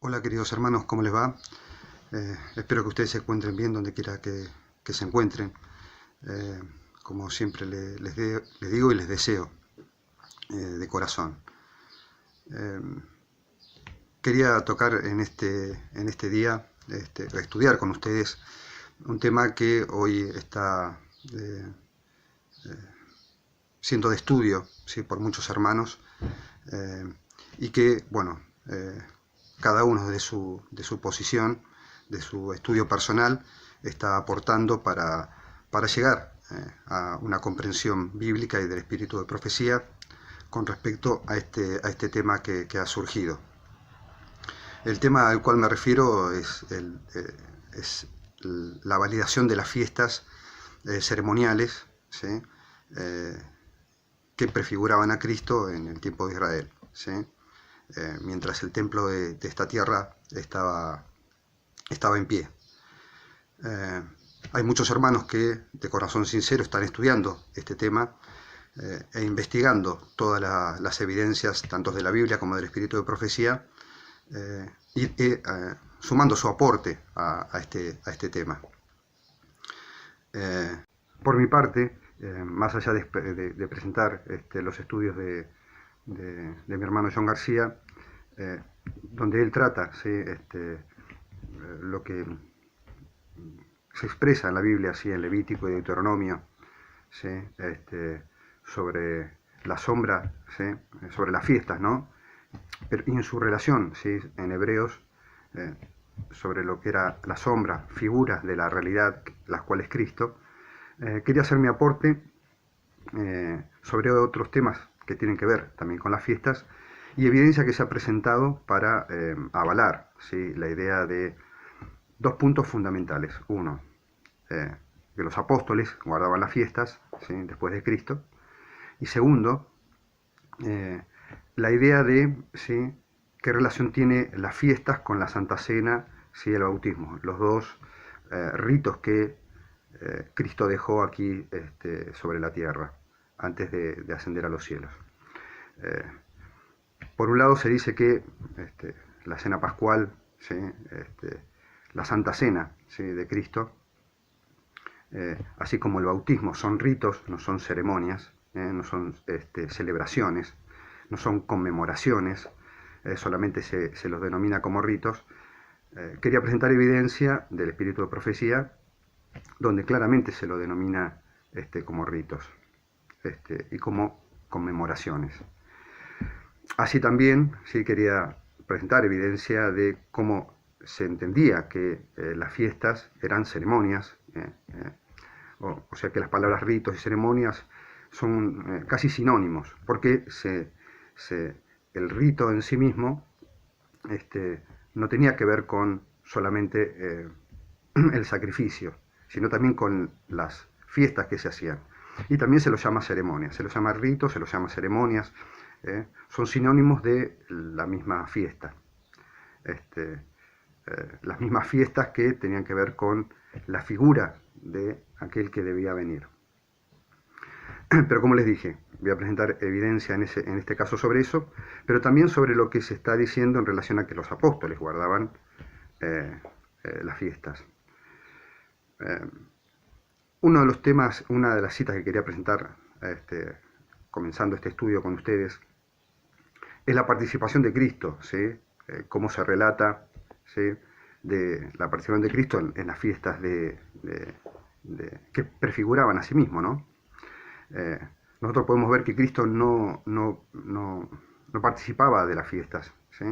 Hola queridos hermanos, ¿cómo les va? Espero que ustedes se encuentren bien donde quiera que se encuentren. Como siempre les digo y les deseo de corazón. Quería tocar en este día, estudiar con ustedes un tema que hoy está siendo de estudio, ¿sí?, por muchos hermanos, y que, bueno, cada uno de su posición, de su estudio personal, está aportando para llegar a una comprensión bíblica y del espíritu de profecía con respecto a este tema que ha surgido. El tema al cual me refiero es la validación de las fiestas ceremoniales, ¿sí?, que prefiguraban a Cristo en el tiempo de Israel, ¿sí? Mientras el templo de esta tierra estaba en pie. Hay muchos hermanos que de corazón sincero están estudiando este tema e investigando todas las evidencias, tanto de la Biblia como del espíritu de profecía, y sumando su aporte a este tema. Por mi parte, más allá de presentar los estudios de mi hermano John García, donde él trata, ¿sí?, lo que se expresa en la Biblia, ¿sí?, en Levítico y Deuteronomio, ¿sí?, sobre la sombra, ¿sí?, sobre las fiestas, ¿no? Y en su relación, ¿sí?, en Hebreos, sobre lo que era la sombra, figuras de la realidad, las cuales Cristo. Quería hacer mi aporte sobre otros temas que tienen que ver también con las fiestas y evidencia que se ha presentado para avalar, ¿sí?, la idea de dos puntos fundamentales. Uno, que los apóstoles guardaban las fiestas, ¿sí?, después de Cristo. Y segundo, la idea de, ¿sí?, qué relación tiene las fiestas con la Santa Cena, ¿sí?, el bautismo. Los dos ritos que Cristo dejó aquí sobre la tierra antes de ascender a los cielos. Por un lado se dice que la cena pascual, ¿sí?, la Santa Cena, ¿sí?, de Cristo, así como el bautismo, son ritos, no son ceremonias, no son celebraciones, no son conmemoraciones, solamente se los denomina como ritos. Quería presentar evidencia del espíritu de profecía, donde claramente se lo denomina como ritos y como conmemoraciones. Así también, sí, quería presentar evidencia de cómo se entendía que las fiestas eran ceremonias, o sea que las palabras ritos y ceremonias son casi sinónimos, porque el rito en sí mismo no tenía que ver con solamente el sacrificio, sino también con las fiestas que se hacían. Y también se los llama ceremonias, se los llama ritos, se los llama ceremonias, son sinónimos de la misma fiesta. Las mismas fiestas que tenían que ver con la figura de aquel que debía venir. Pero como les dije, voy a presentar evidencia en este caso sobre eso, pero también sobre lo que se está diciendo en relación a que los apóstoles guardaban las fiestas. Uno de los temas, una de las citas que quería presentar, comenzando este estudio con ustedes, es la participación de Cristo, ¿sí? Cómo se relata, ¿sí?, de la participación de Cristo en las fiestas que prefiguraban a sí mismo, ¿no? Nosotros podemos ver que Cristo no participaba de las fiestas, ¿sí?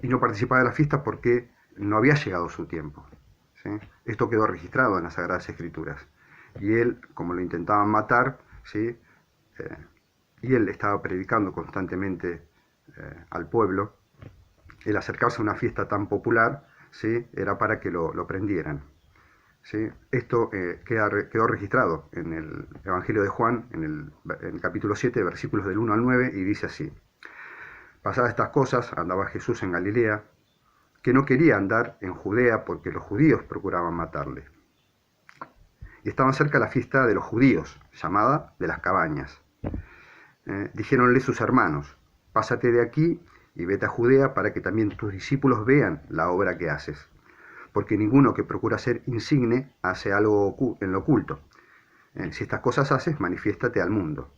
Y no participaba de las fiestas porque no había llegado su tiempo, ¿sí? Esto quedó registrado en las Sagradas Escrituras. Y él, como lo intentaban matar, ¿sí?, y él estaba predicando constantemente al pueblo, el acercarse a una fiesta tan popular, ¿sí?, era para que lo prendieran, ¿sí? Esto quedó registrado en el Evangelio de Juan, en el capítulo 7, versículos del 1 al 9, y dice así: pasadas estas cosas, andaba Jesús en Galilea, que no quería andar en Judea porque los judíos procuraban matarle. Y estaban cerca la fiesta de los judíos, llamada de las cabañas. Dijéronle sus hermanos: pásate de aquí y vete a Judea para que también tus discípulos vean la obra que haces. Porque ninguno que procura ser insigne hace algo en lo oculto. Si estas cosas haces, manifiéstate al mundo.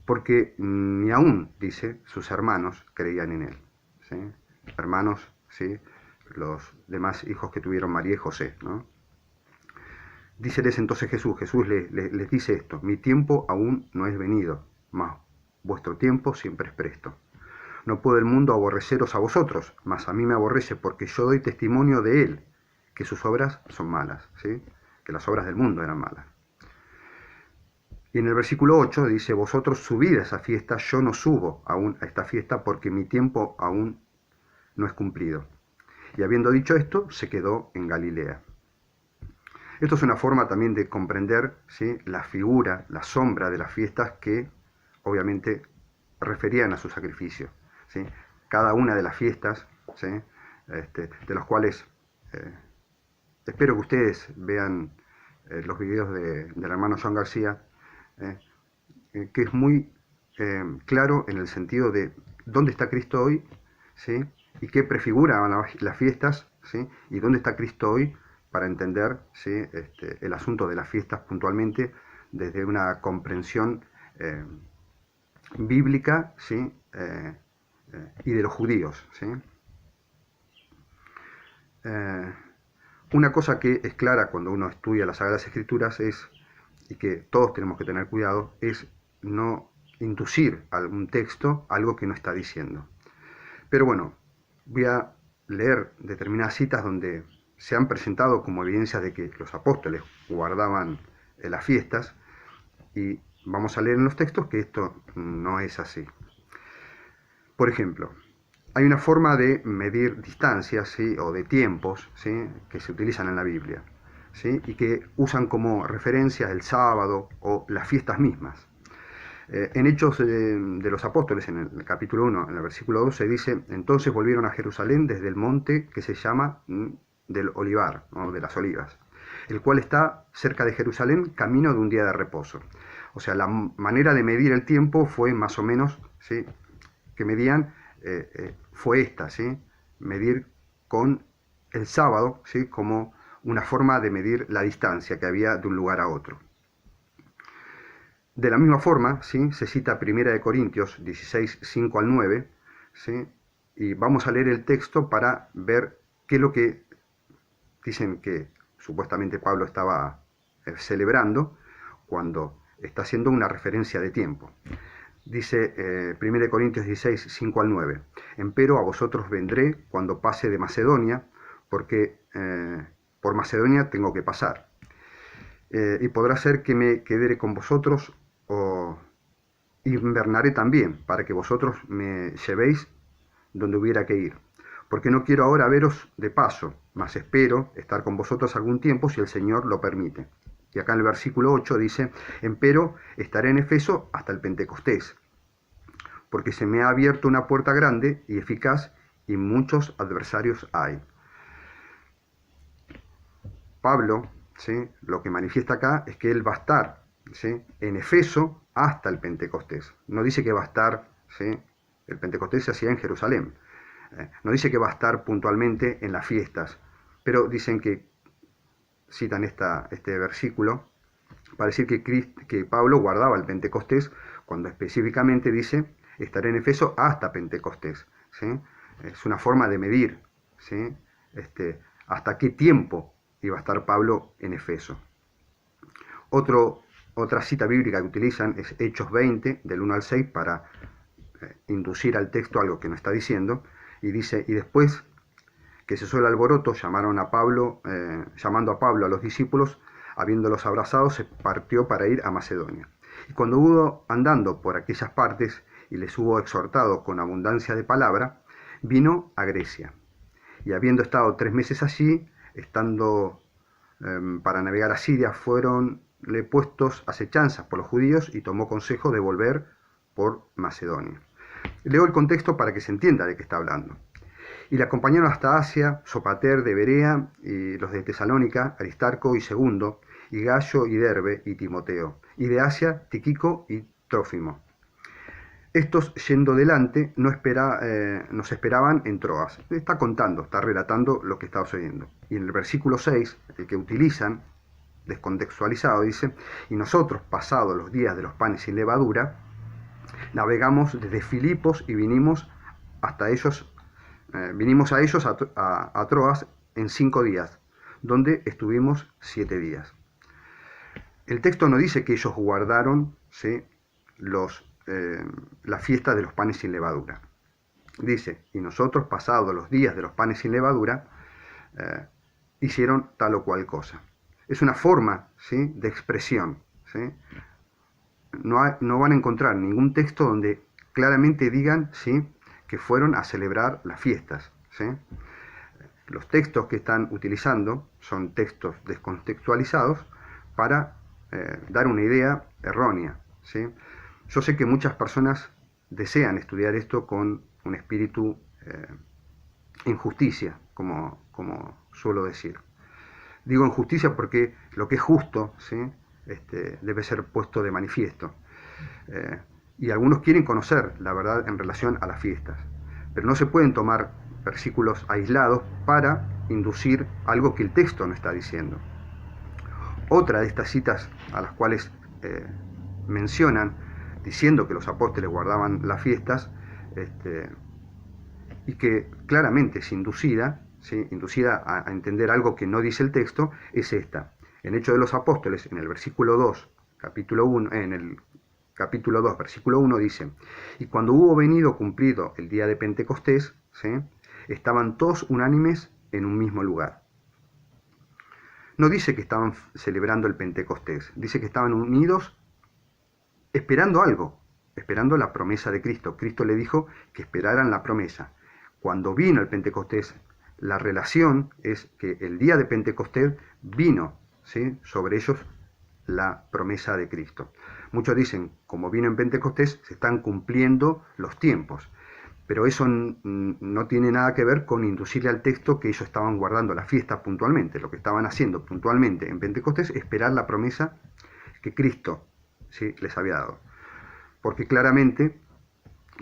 Porque ni aún, dice, sus hermanos creían en él. ¿Sí? Hermanos, ¿sí? Los demás hijos que tuvieron María y José, ¿no? Díceles entonces Jesús les dice esto: mi tiempo aún no es venido, mas vuestro tiempo siempre es presto. No puede el mundo aborreceros a vosotros, mas a mí me aborrece, porque yo doy testimonio de él, que sus obras son malas, ¿sí? Que las obras del mundo eran malas. Y en el versículo 8 dice: vosotros subid a esa fiesta, yo no subo aún a esta fiesta, porque mi tiempo aún no es cumplido. Y habiendo dicho esto, se quedó en Galilea. Esto es una forma también de comprender, ¿sí?, la figura, la sombra de las fiestas que obviamente referían a su sacrificio, ¿sí? Cada una de las fiestas, ¿sí?, de los cuales espero que ustedes vean los videos del hermano John García, que es muy claro en el sentido de dónde está Cristo hoy, ¿sí?, y qué prefiguran las fiestas, ¿sí?, y dónde está Cristo hoy, para entender, ¿sí?, el asunto de las fiestas puntualmente desde una comprensión bíblica, ¿sí?, y de los judíos, ¿sí? Una cosa que es clara cuando uno estudia las Sagradas Escrituras es, y que todos tenemos que tener cuidado, es no inducir a algún texto algo que no está diciendo. Pero bueno, voy a leer determinadas citas donde se han presentado como evidencias de que los apóstoles guardaban las fiestas, y vamos a leer en los textos que esto no es así. Por ejemplo, hay una forma de medir distancias, ¿sí?, o de tiempos, ¿sí?, que se utilizan en la Biblia, ¿sí?, y que usan como referencia el sábado o las fiestas mismas. En Hechos de los Apóstoles, en el capítulo 1, en el versículo 12, dice: entonces volvieron a Jerusalén desde el monte que se llama del Olivar, ¿no?, de las Olivas, el cual está cerca de Jerusalén, camino de un día de reposo. O sea, la manera de medir el tiempo fue más o menos, ¿sí?, que medían, fue esta, ¿sí?, medir con el sábado, ¿sí?, como una forma de medir la distancia que había de un lugar a otro. De la misma forma, ¿sí?, se cita 1 Corintios 16, 5 al 9, ¿sí?, y vamos a leer el texto para ver qué es lo que dicen que supuestamente Pablo estaba celebrando cuando está haciendo una referencia de tiempo. Dice 1 Corintios 16, 5 al 9: empero a vosotros vendré cuando pase de Macedonia, porque por Macedonia tengo que pasar. Y podrá ser que me quedare con vosotros, o invernaré también, para que vosotros me llevéis donde hubiera que ir. Porque no quiero ahora veros de paso, mas espero estar con vosotros algún tiempo, si el Señor lo permite. Y acá en el versículo 8 dice: empero estaré en Efeso hasta el Pentecostés, porque se me ha abierto una puerta grande y eficaz, y muchos adversarios hay. Pablo, ¿sí?, lo que manifiesta acá es que él va a estar, ¿sí?, en Efeso hasta el Pentecostés. No dice que va a estar, ¿sí?, el Pentecostés se hacía en Jerusalén. No dice que va a estar puntualmente en las fiestas, pero dicen que citan este versículo para decir que Pablo guardaba el Pentecostés, cuando específicamente dice: estaré en Efeso hasta Pentecostés, ¿sí? Es una forma de medir, ¿sí?, hasta qué tiempo iba a estar Pablo en Efeso. Otra cita bíblica que utilizan es Hechos 20, del 1 al 6, para inducir al texto algo que no está diciendo, y dice: y después que cesó el alboroto, llamando a Pablo a los discípulos, habiéndolos abrazado, se partió para ir a Macedonia. Y cuando hubo andando por aquellas partes y les hubo exhortado con abundancia de palabra, vino a Grecia. Y habiendo estado 3 meses allí, estando para navegar a Siria, fueronle puestos acechanzas por los judíos, y tomó consejo de volver por Macedonia. Leo el contexto para que se entienda de qué está hablando. Y le acompañaron hasta Asia Sopater de Berea, y los de Tesalónica, Aristarco y Segundo, y Gallo y Derbe y Timoteo, y de Asia Tíquico y Trófimo. Estos, yendo delante, nos esperaban en Troas. Está contando, está relatando lo que está sucediendo. Y en el versículo 6, el que utilizan, descontextualizado, dice: y nosotros, pasados los días de los panes sin levadura, navegamos desde Filipos y vinimos a ellos a Troas en 5 días, donde estuvimos 7 días. El texto no dice que ellos guardaron, ¿sí?, la fiesta de los panes sin levadura. Dice: y nosotros, pasados los días de los panes sin levadura, hicieron tal o cual cosa. Es una forma, ¿sí?, de expresión, ¿sí? No van a encontrar ningún texto donde claramente digan, ¿sí?, que fueron a celebrar las fiestas, ¿sí? Los textos que están utilizando son textos descontextualizados para dar una idea errónea, ¿sí? Yo sé que muchas personas desean estudiar esto con un espíritu en justicia, como suelo decir. Digo en justicia porque lo que es justo, ¿sí?, debe ser puesto de manifiesto. Y algunos quieren conocer la verdad en relación a las fiestas, pero no se pueden tomar versículos aislados para inducir algo que el texto no está diciendo. Otra de estas citas a las cuales mencionan, diciendo que los apóstoles guardaban las fiestas, y que claramente es inducida, ¿sí?, inducida a entender algo que no dice el texto, es esta. En Hechos de los Apóstoles, en el versículo 2, capítulo 1, en el capítulo 2, versículo 1, dice: y cuando hubo venido cumplido el día de Pentecostés, ¿sí?, estaban todos unánimes en un mismo lugar. No dice que estaban celebrando el Pentecostés, dice que estaban unidos esperando algo, esperando la promesa de Cristo. Cristo le dijo que esperaran la promesa. Cuando vino el Pentecostés, la relación es que el día de Pentecostés vino, ¿sí?, sobre ellos la promesa de Cristo. Muchos dicen, como vino en Pentecostés, se están cumpliendo los tiempos. Pero eso no tiene nada que ver con inducirle al texto que ellos estaban guardando la fiesta puntualmente. Lo que estaban haciendo puntualmente en Pentecostés es esperar la promesa que Cristo, ¿sí?, les había dado. Porque claramente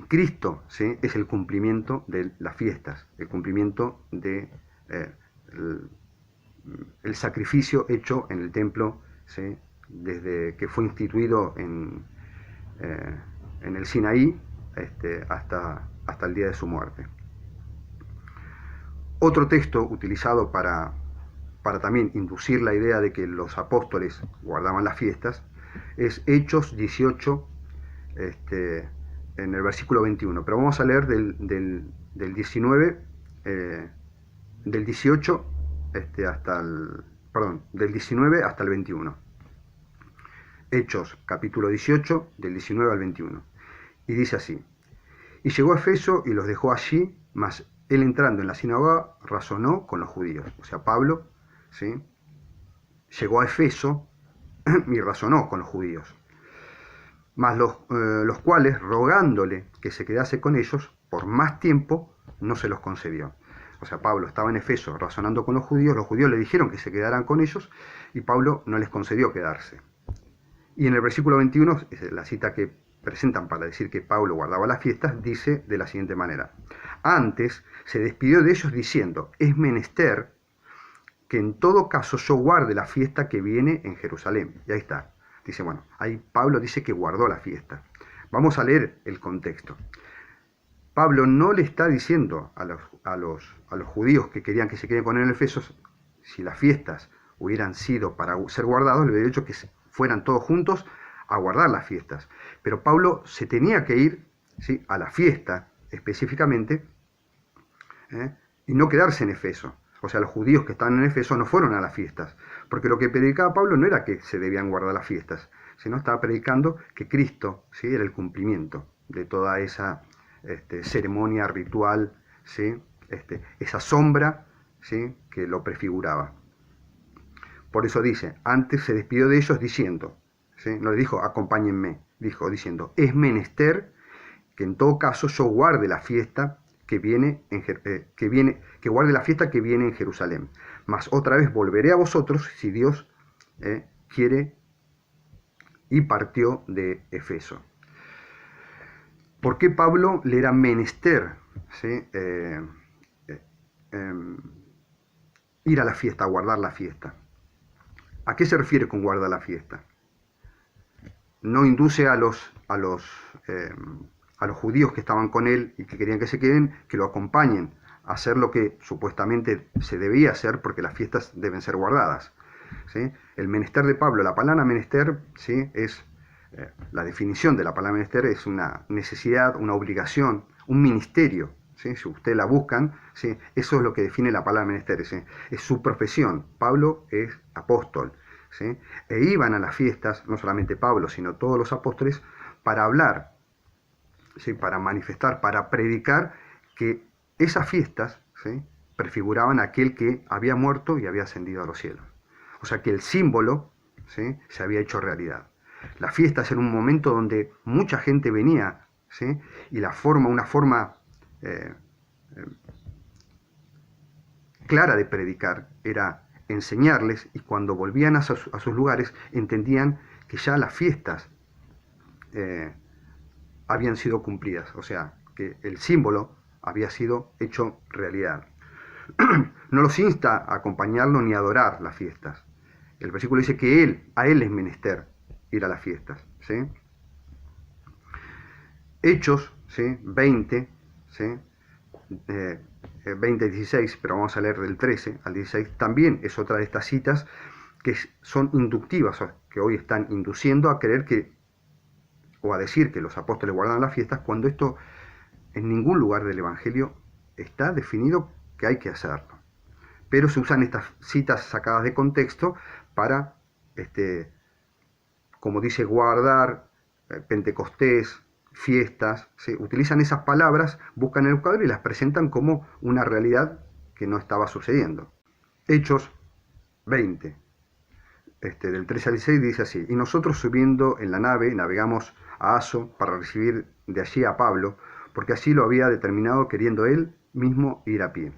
Cristo, ¿sí?, es el cumplimiento de las fiestas, el cumplimiento de el sacrificio hecho en el templo, ¿sí?, desde que fue instituido en el Sinaí hasta el día de su muerte. Otro texto utilizado para también inducir la idea de que los apóstoles guardaban las fiestas es Hechos 18, en el versículo 21. Pero vamos a leer del 19, del 18 del 19 hasta el 21. Hechos, capítulo 18, del 19 al 21. Y dice así: y llegó a Efeso y los dejó allí, mas él, entrando en la sinagoga, razonó con los judíos. O sea, Pablo, ¿sí?, llegó a Efeso y razonó con los judíos. Mas los cuales, rogándole que se quedase con ellos por más tiempo, no se los concedió. O sea, Pablo estaba en Efeso razonando con los judíos le dijeron que se quedaran con ellos, y Pablo no les concedió quedarse. Y en el versículo 21, la cita que presentan para decir que Pablo guardaba las fiestas, dice de la siguiente manera: antes se despidió de ellos diciendo: es menester que en todo caso yo guarde la fiesta que viene en Jerusalén. Y ahí está. Dice, bueno, ahí Pablo dice que guardó la fiesta. Vamos a leer el contexto. Pablo no le está diciendo a los judíos que querían que se queden con él en Efeso, si las fiestas hubieran sido para ser guardados, le hubiera dicho que fueran todos juntos a guardar las fiestas. Pero Pablo se tenía que ir, ¿sí?, a la fiesta específicamente, y no quedarse en Efeso. O sea, los judíos que estaban en Efeso no fueron a las fiestas, porque lo que predicaba Pablo no era que se debían guardar las fiestas, sino estaba predicando que Cristo, ¿sí?, era el cumplimiento de toda esa ceremonia ritual, ¿sí?, esa sombra, ¿sí?, que lo prefiguraba. Por eso dice, antes se despidió de ellos diciendo, ¿sí?, no le dijo acompáñenme, diciendo, es menester que en todo caso yo guarde la fiesta que guarde la fiesta que viene en Jerusalén. Mas otra vez volveré a vosotros si Dios quiere, y partió de Efeso. ¿Por qué Pablo le era menester, ¿sí? Ir a la fiesta, a guardar la fiesta? ¿A qué se refiere con guardar la fiesta? No induce a los judíos que estaban con él y que querían que se queden, que lo acompañen a hacer lo que supuestamente se debía hacer, porque las fiestas deben ser guardadas, ¿sí? El menester de Pablo, la palabra menester, ¿sí? Es la definición de la palabra menester es una necesidad, una obligación, un ministerio, ¿sí? Si ustedes la buscan, ¿sí? Eso es lo que define la palabra menester, ¿sí? Es su profesión. Pablo es apóstol, ¿sí? E iban a las fiestas, no solamente Pablo, sino todos los apóstoles, para hablar, ¿sí? Para manifestar, para predicar que esas fiestas, ¿sí? Prefiguraban a aquel que había muerto y había ascendido a los cielos. O sea que el símbolo, ¿sí? Se había hecho realidad. Las fiestas eran un momento donde mucha gente venía, ¿sí? Y una forma clara de predicar era enseñarles, y cuando volvían a sus lugares entendían que ya las fiestas habían sido cumplidas, o sea, que el símbolo había sido hecho realidad. No los insta a acompañarlo ni a adorar las fiestas. El versículo dice que a él es menester ir a las fiestas, ¿sí? Hechos, ¿sí? 20, ¿sí? 20, 16, pero vamos a leer del 13 al 16, también es otra de estas citas que son inductivas, que hoy están induciendo a creer que, o a decir que los apóstoles guardaban las fiestas, cuando esto en ningún lugar del Evangelio está definido que hay que hacerlo. Pero se usan estas citas sacadas de contexto para, como dice, guardar, Pentecostés, fiestas, ¿sí? Utilizan esas palabras, buscan el vocabulario y las presentan como una realidad que no estaba sucediendo. Hechos 20, del 13 al 16 dice así: y nosotros subiendo en la nave navegamos a Aso para recibir de allí a Pablo, porque así lo había determinado, queriendo él mismo ir a pie.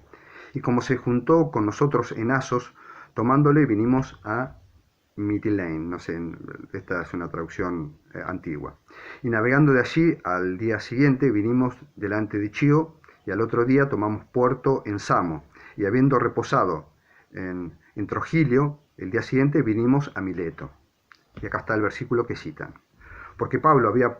Y como se juntó con nosotros en Asos, tomándole vinimos a Mitilene, no sé, esta es una traducción antigua. Y navegando de allí, al día siguiente vinimos delante de Chio, y al otro día tomamos puerto en Samo, y habiendo reposado en Trogilio, el día siguiente vinimos a Mileto. Y acá está el versículo que citan. Porque Pablo había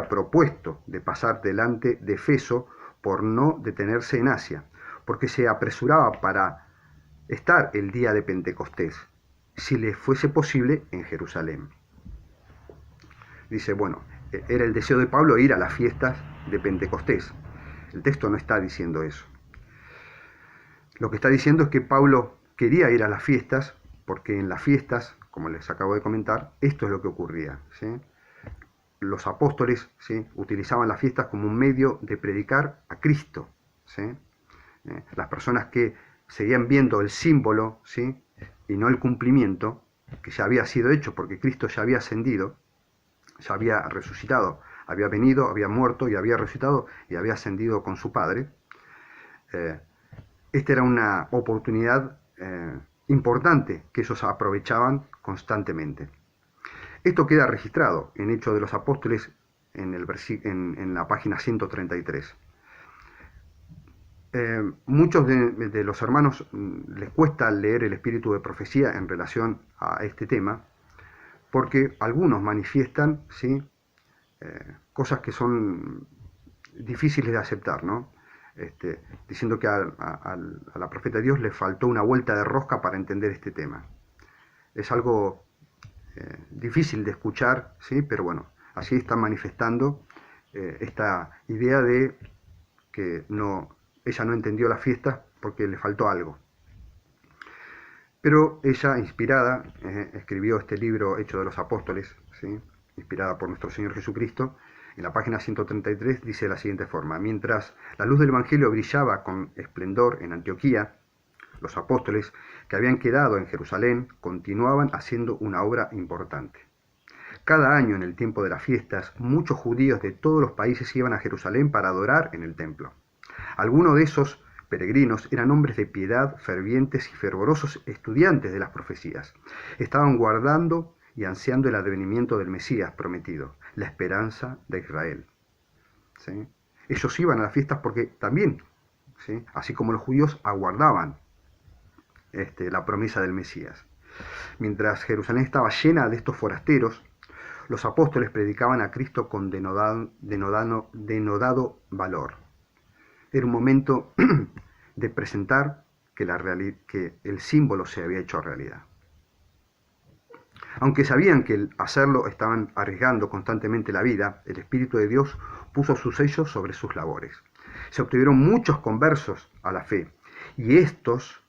propuesto de pasar delante de Efeso por no detenerse en Asia, porque se apresuraba para estar el día de Pentecostés, si le fuese posible, en Jerusalén. Dice, bueno, era el deseo de Pablo ir a las fiestas de Pentecostés. El texto no está diciendo eso. Lo que está diciendo es que Pablo quería ir a las fiestas, porque en las fiestas, como les acabo de comentar, esto es lo que ocurría, ¿sí? Los apóstoles, ¿sí? Utilizaban las fiestas como un medio de predicar a Cristo, ¿sí? Las personas que seguían viendo el símbolo, ¿sí? Y no el cumplimiento, que ya había sido hecho, porque Cristo ya había ascendido, ya había resucitado, había venido, había muerto y había resucitado y había ascendido con su Padre. Esta era una oportunidad importante que ellos aprovechaban constantemente. Esto queda registrado en Hechos de los Apóstoles en la página 133. Muchos de los hermanos les cuesta leer el espíritu de profecía en relación a este tema, porque algunos manifiestan, ¿sí? Cosas que son difíciles de aceptar, ¿no? Diciendo que a la profeta de Dios le faltó una vuelta de rosca para entender este tema. Es algo difícil de escuchar, ¿sí? Pero bueno, así están manifestando esta idea de que ella no entendió la fiesta porque le faltó algo. Pero ella, inspirada, escribió este libro, Hechos de los Apóstoles, ¿sí? Inspirada por nuestro Señor Jesucristo. En la página 133 dice de la siguiente forma: mientras la luz del Evangelio brillaba con esplendor en Antioquía, los apóstoles que habían quedado en Jerusalén continuaban haciendo una obra importante. Cada año en el tiempo de las fiestas, muchos judíos de todos los países iban a Jerusalén para adorar en el templo. Algunos de esos peregrinos eran hombres de piedad, fervientes y fervorosos estudiantes de las profecías. Estaban guardando y ansiando el advenimiento del Mesías prometido, la esperanza de Israel. ¿Sí? Ellos iban a las fiestas porque también, ¿sí?, así como los judíos, aguardaban la promesa del Mesías. Mientras Jerusalén estaba llena de estos forasteros, los apóstoles predicaban a Cristo con denodado valor. Era un momento de presentar que el símbolo se había hecho realidad. Aunque sabían que al hacerlo estaban arriesgando constantemente la vida, el Espíritu de Dios puso su sello sobre sus labores. Se obtuvieron muchos conversos a la fe, y estos,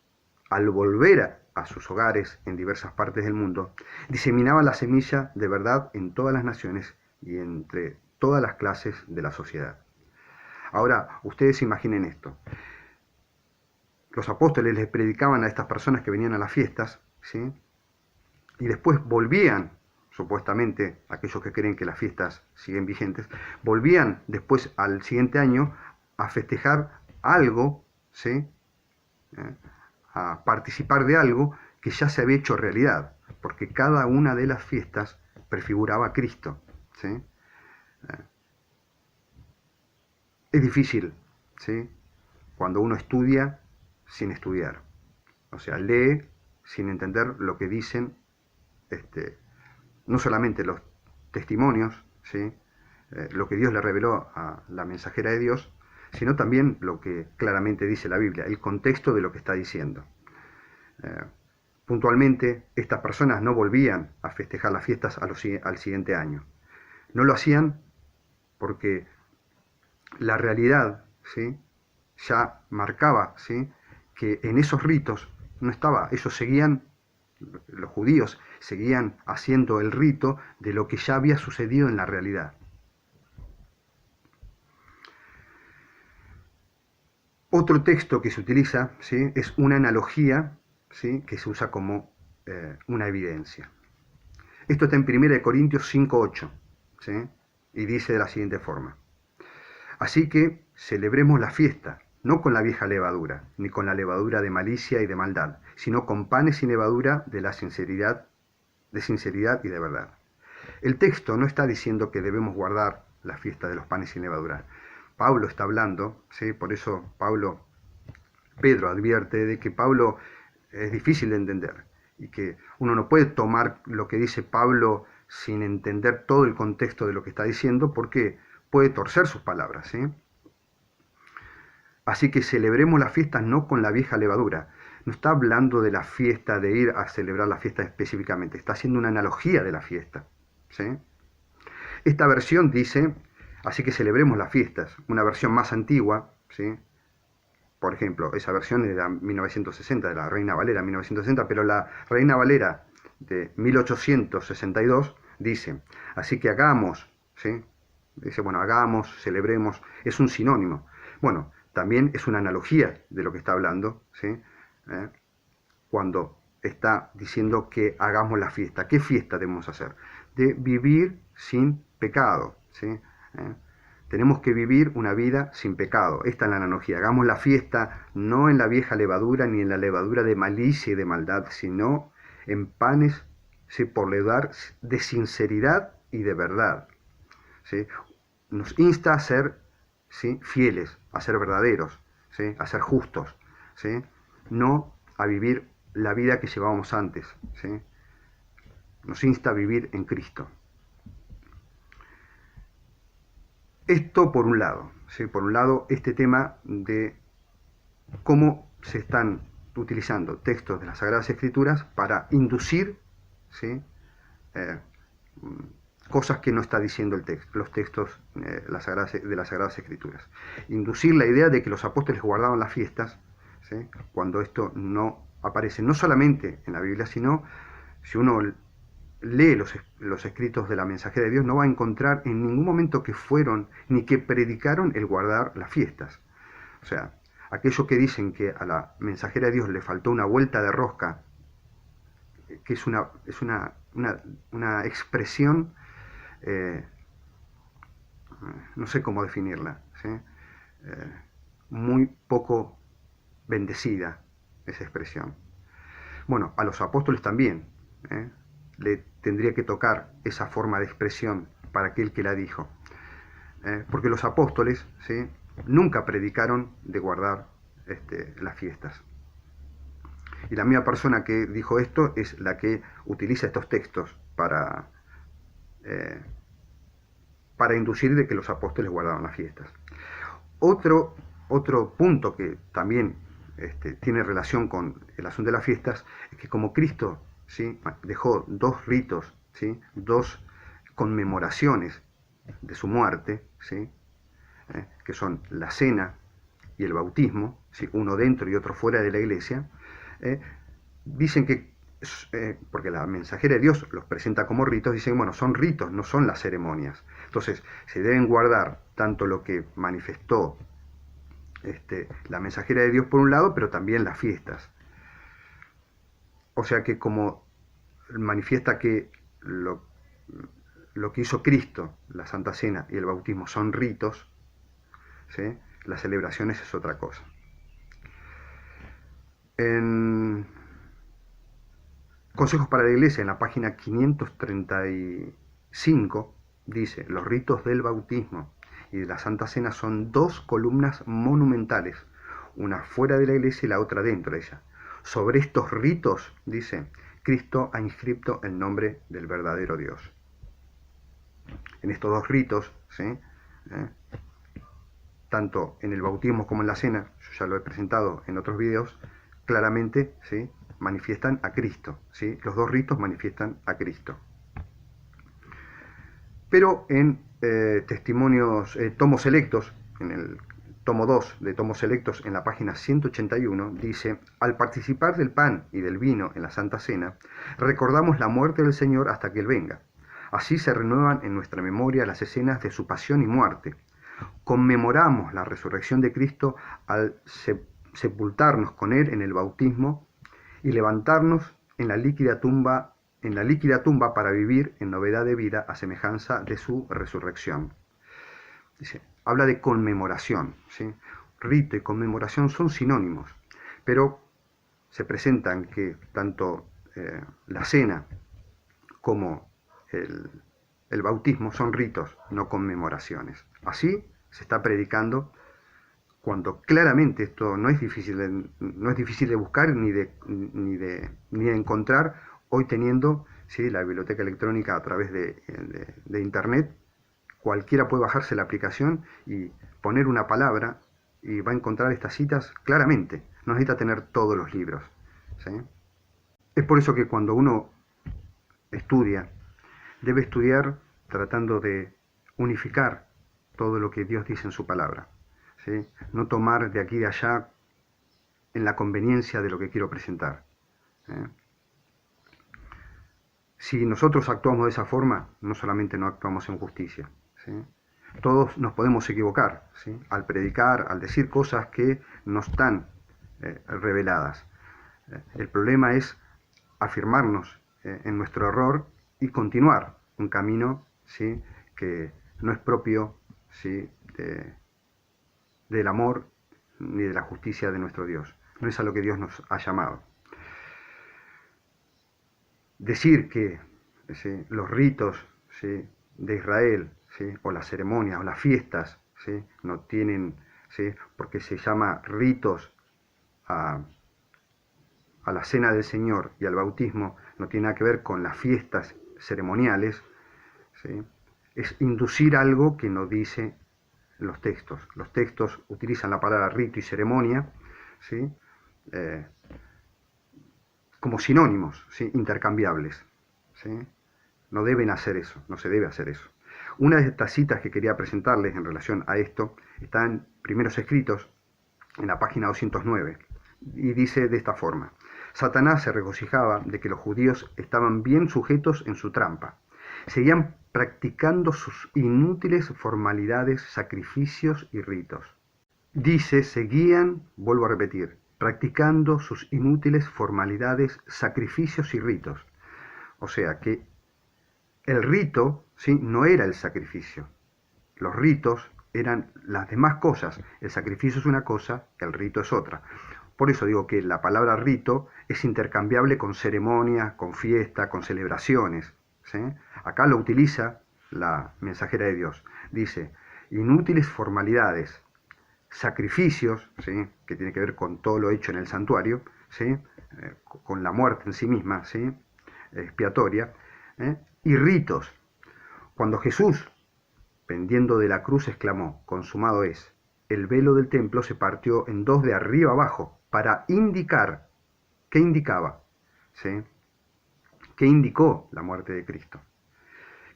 al volver a sus hogares en diversas partes del mundo, diseminaban la semilla de verdad en todas las naciones y entre todas las clases de la sociedad. Ahora, ustedes imaginen esto. Los apóstoles les predicaban a estas personas que venían a las fiestas, ¿sí?, y después volvían, supuestamente, aquellos que creen que las fiestas siguen vigentes, volvían después al siguiente año a festejar algo, ¿sí?, a participar de algo que ya se había hecho realidad, porque cada una de las fiestas prefiguraba a Cristo, ¿sí? Es difícil, ¿sí?, cuando uno estudia sin estudiar, o sea, lee sin entender lo que dicen no solamente los testimonios, ¿sí?, lo que Dios le reveló a la mensajera de Dios, sino también lo que claramente dice la Biblia, el contexto de lo que está diciendo. Puntualmente, estas personas no volvían a festejar las fiestas al siguiente año. No lo hacían porque la realidad, ¿sí?, ya marcaba, ¿sí?, que en esos ritos no estaba, ellos seguían, los judíos seguían haciendo el rito de lo que ya había sucedido en la realidad. Otro texto que se utiliza, ¿sí?, es una analogía, ¿sí?, que se usa como una evidencia. Esto está en 1 Corintios 5:8, ¿sí?, y dice de la siguiente forma: así que celebremos la fiesta, no con la vieja levadura, ni con la levadura de malicia y de maldad, sino con panes sin levadura de sinceridad y de verdad. El texto no está diciendo que debemos guardar la fiesta de los panes sin levadura. Pablo está hablando, ¿sí?, por eso Pedro advierte de que Pablo es difícil de entender y que uno no puede tomar lo que dice Pablo sin entender todo el contexto de lo que está diciendo, porque puede torcer sus palabras, ¿sí? Así que celebremos las fiestas no con la vieja levadura. No está hablando de la fiesta, de ir a celebrar la fiesta específicamente, está haciendo una analogía de la fiesta, ¿sí? Esta versión dice, así que celebremos las fiestas. Una versión más antigua, ¿sí?, por ejemplo, esa versión es de 1960, de la Reina Valera 1960, pero la Reina Valera de 1862 dice, así que hagamos, ¿sí?, dice, bueno, hagamos, celebremos, es un sinónimo. Bueno, también es una analogía de lo que está hablando, ¿sí?, cuando está diciendo que hagamos la fiesta. ¿Qué fiesta debemos hacer? De vivir sin pecado, ¿sí? Tenemos que vivir una vida sin pecado. Esta es la analogía. Hagamos la fiesta no en la vieja levadura ni en la levadura de malicia y de maldad, sino en panes, ¿sí?, por levadura de sinceridad y de verdad, ¿sí? Nos insta a ser, ¿sí?, fieles, a ser verdaderos, ¿sí?, a ser justos, ¿sí?, no a vivir la vida que llevábamos antes, ¿sí? Nos insta a vivir en Cristo. Esto por un lado, ¿sí?, por un lado este tema de cómo se están utilizando textos de las Sagradas Escrituras para inducir, ¿sí?, cosas que no está diciendo los textos de las Sagradas Escrituras. Inducir la idea de que los apóstoles guardaban las fiestas, ¿sí?, cuando esto no aparece no solamente en la Biblia, sino si uno lee los escritos de la mensajera de Dios, no va a encontrar en ningún momento que fueron ni que predicaron el guardar las fiestas. O sea, aquellos que dicen que a la mensajera de Dios le faltó una vuelta de rosca, que es una expresión, no sé cómo definirla, ¿sí?, muy poco bendecida esa expresión. Bueno, a los apóstoles también, le tendría que tocar esa forma de expresión para aquel que la dijo. Porque los apóstoles, ¿sí?, nunca predicaron de guardar las fiestas. Y la misma persona que dijo esto es la que utiliza estos textos para inducir de que los apóstoles guardaban las fiestas. Otro punto que también tiene relación con el asunto de las fiestas es que como Cristo, ¿sí?, dejó dos ritos, ¿sí?, dos conmemoraciones de su muerte, ¿sí?, que son la cena y el bautismo, ¿sí?, uno dentro y otro fuera de la iglesia, dicen que, porque la mensajera de Dios los presenta como ritos, dicen, bueno, son ritos, no son las ceremonias. Entonces, se deben guardar tanto lo que manifestó la mensajera de Dios por un lado, pero también las fiestas. O sea que como manifiesta que lo que hizo Cristo, la Santa Cena y el bautismo son ritos, ¿sí?, las celebraciones es otra cosa. En Consejos para la Iglesia, en la página 535, dice, los ritos del bautismo y de la Santa Cena son dos columnas monumentales, una fuera de la iglesia y la otra dentro de ella. Sobre estos ritos, dice, Cristo ha inscrito el nombre del verdadero Dios. En estos dos ritos, ¿sí?, tanto en el bautismo como en la cena, yo ya lo he presentado en otros videos, claramente, ¿sí?, manifiestan a Cristo, ¿sí? Los dos ritos manifiestan a Cristo. Pero en tomos selectos, en el tomo 2 de tomos selectos, en la página 181, dice, al participar del pan y del vino en la Santa Cena, recordamos la muerte del Señor hasta que Él venga. Así se renuevan en nuestra memoria las escenas de su pasión y muerte. Conmemoramos la resurrección de Cristo al sepultarnos con Él en el bautismo y levantarnos en la líquida tumba para vivir en novedad de vida a semejanza de su resurrección. Dice, habla de conmemoración, ¿sí? Rito y conmemoración son sinónimos, pero se presentan que tanto la cena como el bautismo son ritos, no conmemoraciones. Así se está predicando cuando claramente esto no es difícil de buscar ni de encontrar, hoy teniendo, ¿sí?, la biblioteca electrónica a través de internet. Cualquiera puede bajarse la aplicación y poner una palabra y va a encontrar estas citas claramente. No necesita tener todos los libros, ¿sí? Es por eso que cuando uno estudia, debe estudiar tratando de unificar todo lo que Dios dice en su palabra, ¿sí? No tomar de aquí y de allá en la conveniencia de lo que quiero presentar. Si nosotros actuamos de esa forma, no solamente no actuamos en justicia, ¿sí? Todos nos podemos equivocar, ¿sí?, al predicar, al decir cosas que no están reveladas. El problema es afirmarnos en nuestro error y continuar un camino, ¿sí?, que no es propio, ¿sí?, del amor ni de la justicia de nuestro Dios. No es a lo que Dios nos ha llamado. Decir que, ¿sí?, los ritos, ¿sí?, de Israel, ¿sí?, o las ceremonias o las fiestas, ¿sí?, no tienen, ¿sí?, porque se llama ritos a la cena del Señor y al bautismo, no tiene nada que ver con las fiestas ceremoniales, ¿sí?, es inducir algo que no dice los textos. Los textos utilizan la palabra rito y ceremonia, ¿sí?, como sinónimos, ¿sí?, intercambiables, ¿sí? No deben hacer eso, no se debe hacer eso. Una de estas citas que quería presentarles en relación a esto está en Primeros Escritos, en la página 209, y dice de esta forma: Satanás se regocijaba de que los judíos estaban bien sujetos en su trampa. Seguían practicando sus inútiles formalidades, sacrificios y ritos. Dice, seguían, vuelvo a repetir, practicando sus inútiles formalidades, sacrificios y ritos. O sea que el rito, ¿sí?, no era el sacrificio. Los ritos eran las demás cosas. El sacrificio es una cosa, el rito es otra. Por eso digo que la palabra rito es intercambiable con ceremonias, con fiesta, con celebraciones, ¿sí? Acá lo utiliza la mensajera de Dios. Dice, inútiles formalidades, sacrificios, ¿sí? Que tiene que ver con todo lo hecho en el santuario, ¿sí? Con la muerte en sí misma, ¿sí? Expiatoria, y ritos. Cuando Jesús, pendiendo de la cruz, exclamó, consumado es, el velo del templo se partió en dos de arriba abajo para indicar, ¿qué indicaba? ¿Sí? ¿Qué indicó la muerte de Cristo?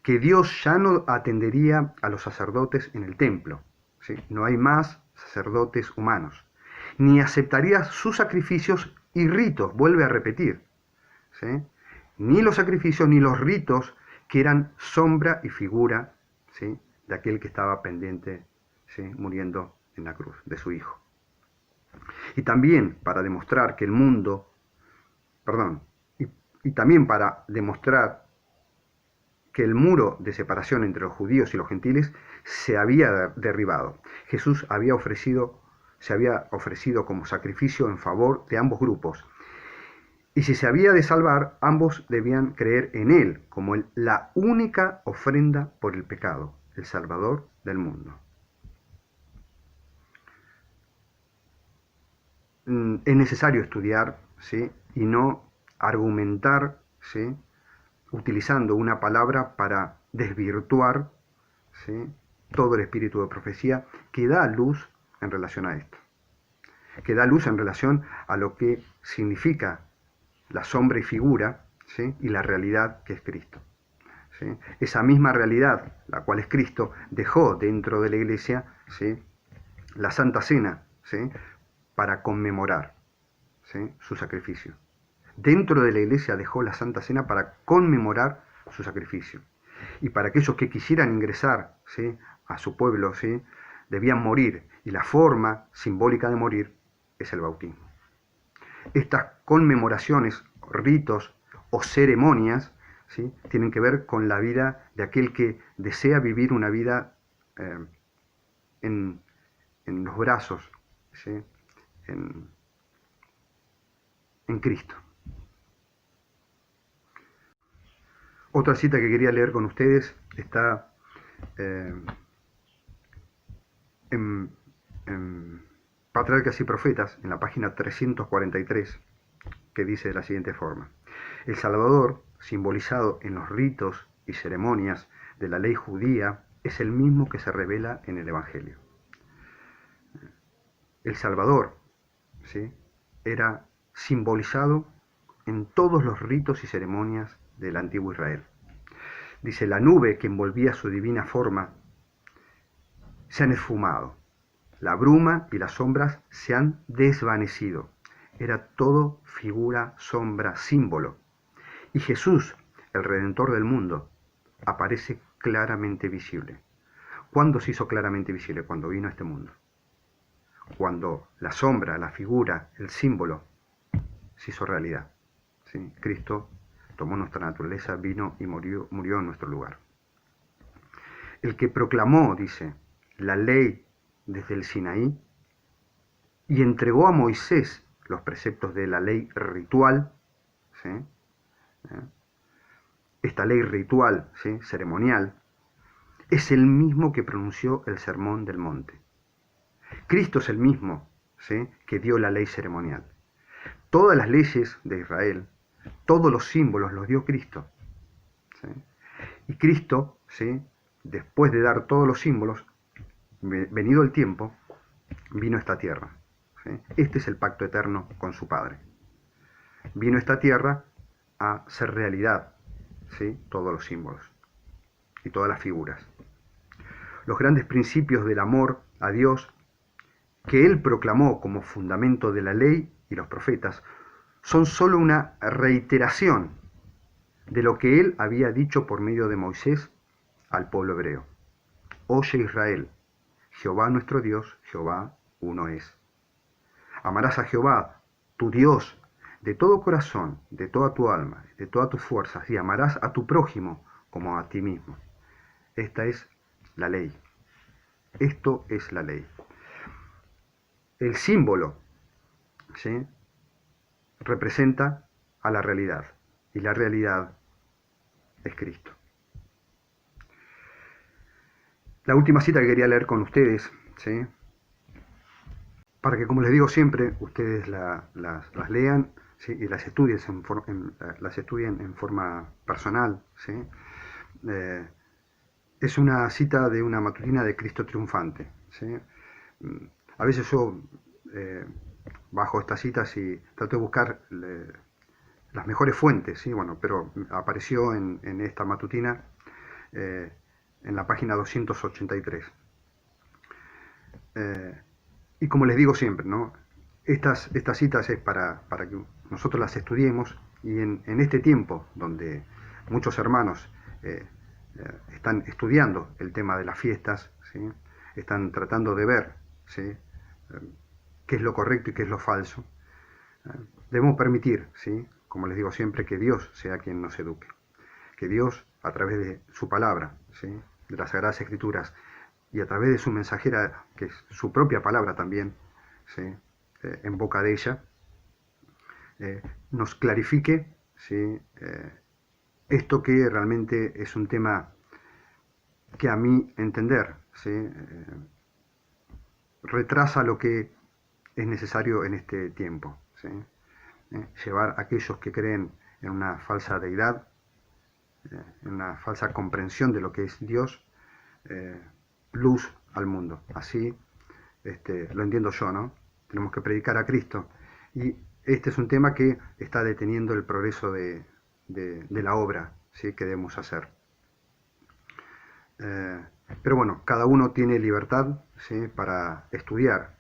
Que Dios ya no atendería a los sacerdotes en el templo, ¿sí? No hay más sacerdotes humanos, ni aceptaría sus sacrificios y ritos, vuelve a repetir, ¿sí? Ni los sacrificios ni los ritos que eran sombra y figura, ¿sí? De aquel que estaba pendiente, ¿sí? Muriendo en la cruz, de su Hijo. Y también para demostrar que el mundo, perdón, y también para demostrar que el muro de separación entre los judíos y los gentiles se había derribado. Jesús se había ofrecido como sacrificio en favor de ambos grupos. Y si se había de salvar, ambos debían creer en Él como la única ofrenda por el pecado, el Salvador del mundo. Es necesario estudiar, ¿sí? Y no argumentar, ¿sí? Utilizando una palabra para desvirtuar, ¿sí? Todo el espíritu de profecía que da luz en relación a esto, que da luz en relación a lo que significa la sombra y figura, ¿sí? Y la realidad que es Cristo, ¿sí? Esa misma realidad, la cual es Cristo, dejó dentro de la iglesia, ¿sí? La Santa Cena, ¿sí? Para conmemorar, ¿sí? Su sacrificio. Dentro de la iglesia dejó la Santa Cena para conmemorar su sacrificio. Y para aquellos que quisieran ingresar, ¿sí? A su pueblo, ¿sí? Debían morir. Y la forma simbólica de morir es el bautismo. Estas conmemoraciones, ritos o ceremonias, ¿sí? Tienen que ver con la vida de aquel que desea vivir una vida en los brazos, ¿sí? en Cristo. Otra cita que quería leer con ustedes está en Patriarcas y Profetas, en la página 343, que dice de la siguiente forma. El Salvador, simbolizado en los ritos y ceremonias de la ley judía, es el mismo que se revela en el Evangelio. El Salvador, ¿sí? Era simbolizado en todos los ritos y ceremonias del antiguo Israel. Dice, la nube que envolvía su divina forma se han esfumado, la bruma y las sombras se han desvanecido. Era todo figura, sombra, símbolo. Y Jesús, el Redentor del mundo, aparece claramente visible. ¿Cuándo se hizo claramente visible? Cuando vino a este mundo. Cuando la sombra, la figura, el símbolo se hizo realidad. ¿Sí? Cristo tomó nuestra naturaleza, vino y murió en nuestro lugar. El que proclamó, dice, la ley desde el Sinaí y entregó a Moisés los preceptos de la ley ritual, ¿sí? Esta ley ritual, ¿sí? Ceremonial, es el mismo que pronunció el Sermón del Monte. Cristo es el mismo, ¿sí? Que dio la ley ceremonial. Todas las leyes de Israel, todos los símbolos los dio Cristo, ¿sí? Y Cristo, ¿sí? Después de dar todos los símbolos, venido el tiempo, vino a esta tierra, ¿sí? Este es el pacto eterno con su Padre. Vino a esta tierra a ser realidad, ¿sí? Todos los símbolos y todas las figuras. Los grandes principios del amor a Dios que Él proclamó como fundamento de la ley y los profetas son sólo una reiteración de lo que Él había dicho por medio de Moisés al pueblo hebreo. Oye Israel, Jehová nuestro Dios, Jehová uno es. Amarás a Jehová, tu Dios, de todo corazón, de toda tu alma, de todas tus fuerzas, y amarás a tu prójimo como a ti mismo. Esta es la ley. Esto es la ley. El símbolo ¿sí?, representa a la realidad, y la realidad es Cristo. La última cita que quería leer con ustedes, ¿sí?, para que, como les digo siempre, ustedes las lean, ¿sí?, y las estudien en forma personal, ¿sí? Es una cita de una matutina de Cristo triunfante, ¿sí? A veces yo bajo estas citas y trato de buscar las mejores fuentes, ¿sí? Bueno, pero apareció en esta matutina eh, en la página 283. Y como les digo siempre, ¿no?, estas citas es para que nosotros las estudiemos, y en este tiempo donde muchos hermanos están estudiando el tema de las fiestas, ¿sí?, están tratando de ver, ¿sí?, qué es lo correcto y qué es lo falso, debemos permitir, ¿sí?, como les digo siempre, que Dios sea quien nos eduque, que Dios, a través de su palabra, ¿sí?, de las Sagradas Escrituras, y a través de su mensajera, que es su propia palabra también, ¿sí?, en boca de ella, nos clarifique, ¿sí?, esto que realmente es un tema que, a mi entender, ¿sí?, retrasa lo que es necesario en este tiempo, ¿sí?, llevar a aquellos que creen en una falsa deidad, en una falsa comprensión de lo que es Dios, luz al mundo. Así lo entiendo yo, ¿no? Tenemos que predicar a Cristo. Y este es un tema que está deteniendo el progreso de la obra, ¿sí?, que debemos hacer. Pero bueno, cada uno tiene libertad, ¿sí?, para estudiar.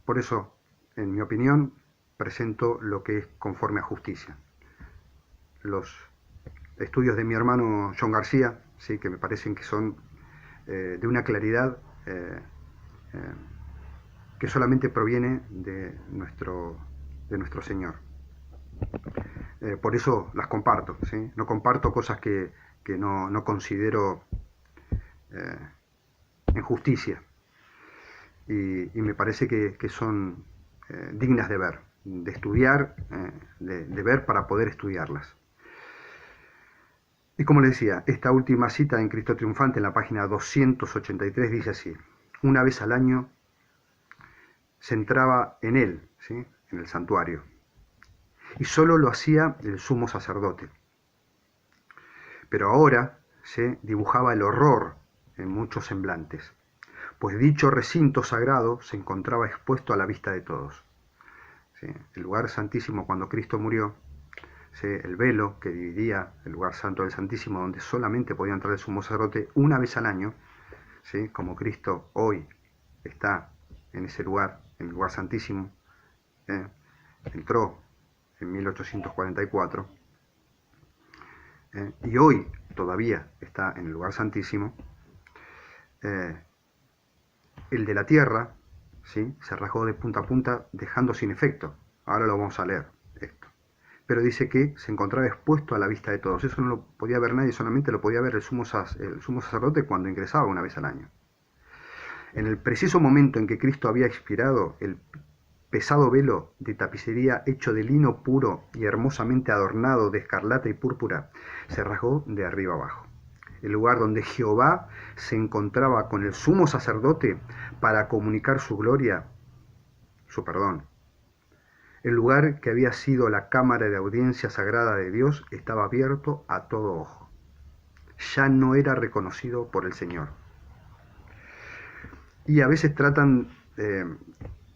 Por eso, en mi opinión, presento lo que es conforme a justicia. Los estudios de mi hermano John García, ¿sí?, que me parecen que son de una claridad que solamente proviene de nuestro Señor. Por eso las comparto, ¿sí? No comparto cosas que no considero en justicia, y me parece que son dignas de ver, de estudiar, de ver para poder estudiarlas. Y como les decía, esta última cita en Cristo Triunfante, en la página 283, dice así: una vez al año se entraba en él, ¿sí?, en el santuario, y solo lo hacía el sumo sacerdote. Pero ahora se dibujaba el horror en muchos semblantes, pues dicho recinto sagrado se encontraba expuesto a la vista de todos. ¿Sí? El lugar santísimo, cuando Cristo murió, ¿sí?, el velo que dividía el lugar santo del Santísimo, donde solamente podía entrar el sumo sacerdote una vez al año, ¿sí?, como Cristo hoy está en ese lugar, en el lugar santísimo, entró en 1844, y hoy todavía está en el lugar santísimo. El de la tierra, ¿sí?, se rasgó de punta a punta, dejando sin efecto. Ahora lo vamos a leer, esto. Pero dice que se encontraba expuesto a la vista de todos. Eso no lo podía ver nadie, solamente lo podía ver el sumo sacerdote cuando ingresaba una vez al año. En el preciso momento en que Cristo había expirado, el pesado velo de tapicería hecho de lino puro y hermosamente adornado de escarlata y púrpura se rasgó de arriba abajo. El lugar donde Jehová se encontraba con el sumo sacerdote para comunicar su gloria, su perdón. El lugar que había sido la cámara de audiencia sagrada de Dios estaba abierto a todo ojo. Ya no era reconocido por el Señor. Y a veces tratan, en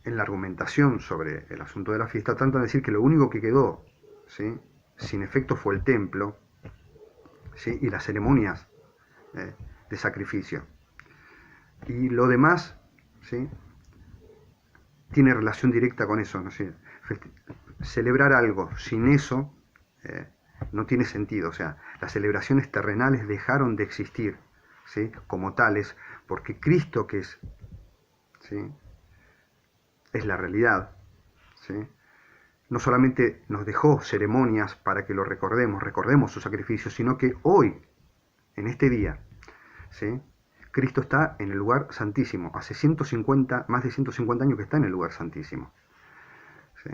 la argumentación sobre el asunto de la fiesta, tratan de decir que lo único que quedó, ¿sí?, sin efecto fue el templo, ¿sí?, y las ceremonias de sacrificio. Y lo demás, ¿sí?, tiene relación directa con eso, ¿no? ¿Sí? Celebrar algo sin eso no tiene sentido. O sea, las celebraciones terrenales dejaron de existir, ¿sí?, como tales, porque Cristo, que es, ¿sí?, es la realidad, ¿sí?, no solamente nos dejó ceremonias para que lo recordemos su sacrificio, sino que hoy, en este día, ¿sí?, Cristo está en el lugar santísimo. Hace más de 150 años que está en el lugar santísimo. ¿sí?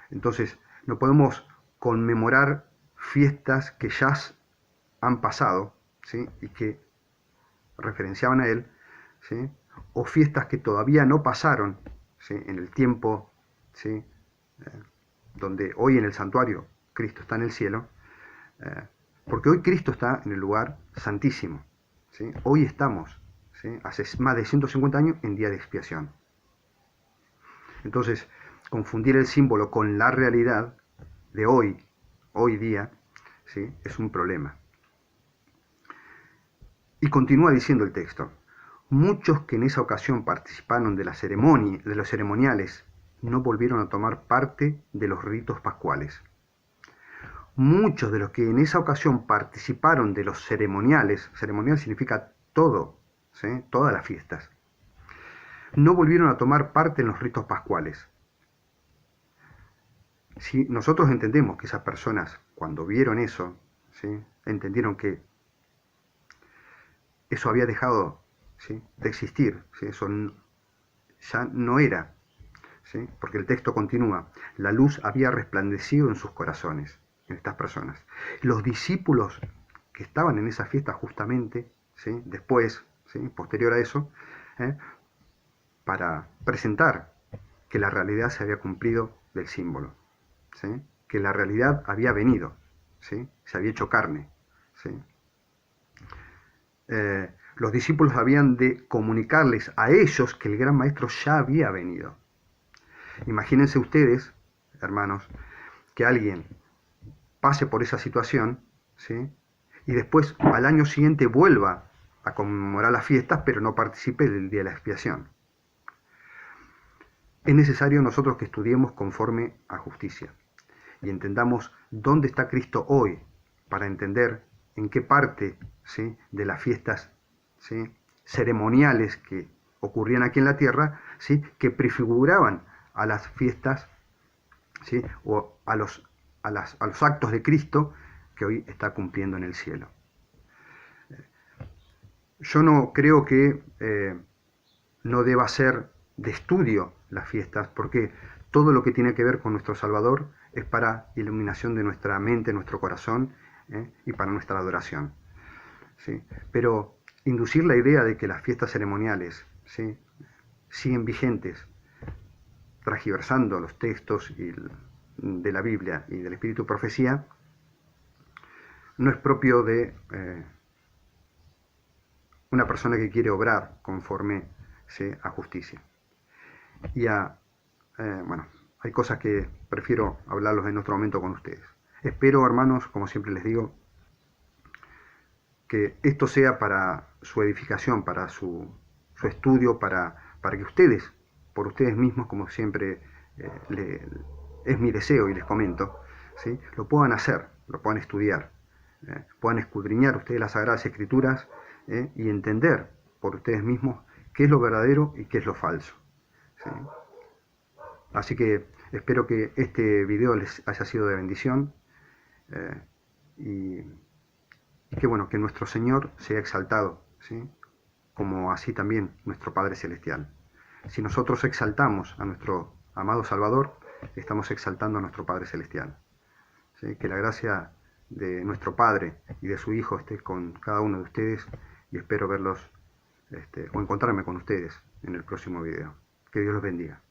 Entonces, no podemos conmemorar fiestas que ya han pasado, ¿sí? Y que referenciaban a él, ¿sí? O fiestas que todavía no pasaron, ¿sí? En el tiempo, ¿sí? Donde hoy en el santuario Cristo está en el cielo, porque hoy Cristo está en el lugar santísimo, ¿sí? Hoy estamos, ¿sí? Hace más de 150 años en día de expiación. Entonces, confundir el símbolo con la realidad de hoy día, ¿sí? Es un problema. Y continúa diciendo el texto: muchos que en esa ocasión participaron de los ceremoniales no volvieron a tomar parte de los ritos pascuales. Muchos de los que en esa ocasión participaron de los ceremoniales, ceremonial significa todo, ¿sí? Todas las fiestas, no volvieron a tomar parte en los ritos pascuales. Si nosotros entendemos que esas personas, cuando vieron eso, ¿sí? Entendieron que eso había dejado, ¿sí? De existir, ¿sí? Eso ya no era, ¿sí? Porque el texto continúa: la luz había resplandecido en sus corazones, en estas personas. Los discípulos que estaban en esa fiesta justamente, ¿sí? Después, ¿sí? Posterior a eso, para presentar que la realidad se había cumplido del símbolo, ¿sí? Que la realidad había venido, ¿sí? Se había hecho carne, ¿sí? Los discípulos habían de comunicarles a ellos que el gran maestro ya había venido. Imagínense ustedes, hermanos, que alguien pase por esa situación, ¿sí? Y después al año siguiente vuelva a conmemorar las fiestas, pero no participe del día de la expiación. Es necesario nosotros que estudiemos conforme a justicia y entendamos dónde está Cristo hoy, para entender en qué parte, ¿sí? De las fiestas, ¿sí? Ceremoniales que ocurrían aquí en la tierra, ¿sí? Que prefiguraban a las fiestas, ¿sí? O a los actos de Cristo que hoy está cumpliendo en el cielo. Yo no creo que no deba ser de estudio las fiestas, porque todo lo que tiene que ver con nuestro Salvador es para iluminación de nuestra mente, nuestro corazón, y para nuestra adoración, ¿sí? Pero inducir la idea de que las fiestas ceremoniales, ¿sí? Siguen vigentes, transgiversando los textos de la Biblia y del Espíritu de Profecía, no es propio de una persona que quiere obrar conforme, ¿sí? A justicia. Y bueno, hay cosas que prefiero hablarlos en otro momento con ustedes. Espero, hermanos, como siempre les digo, que esto sea para su edificación, para su estudio, para que ustedes, por ustedes mismos, como siempre es mi deseo y les comento, ¿sí? Lo puedan hacer, lo puedan estudiar, puedan escudriñar ustedes las Sagradas Escrituras, y entender por ustedes mismos qué es lo verdadero y qué es lo falso, ¿sí? Así que espero que este video les haya sido de bendición, y que bueno, que nuestro Señor sea exaltado, ¿sí? Como así también nuestro Padre Celestial. Si nosotros exaltamos a nuestro amado Salvador, estamos exaltando a nuestro Padre Celestial, ¿sí? Que la gracia de nuestro Padre y de su Hijo esté con cada uno de ustedes, y espero verlos o encontrarme con ustedes en el próximo video. Que Dios los bendiga.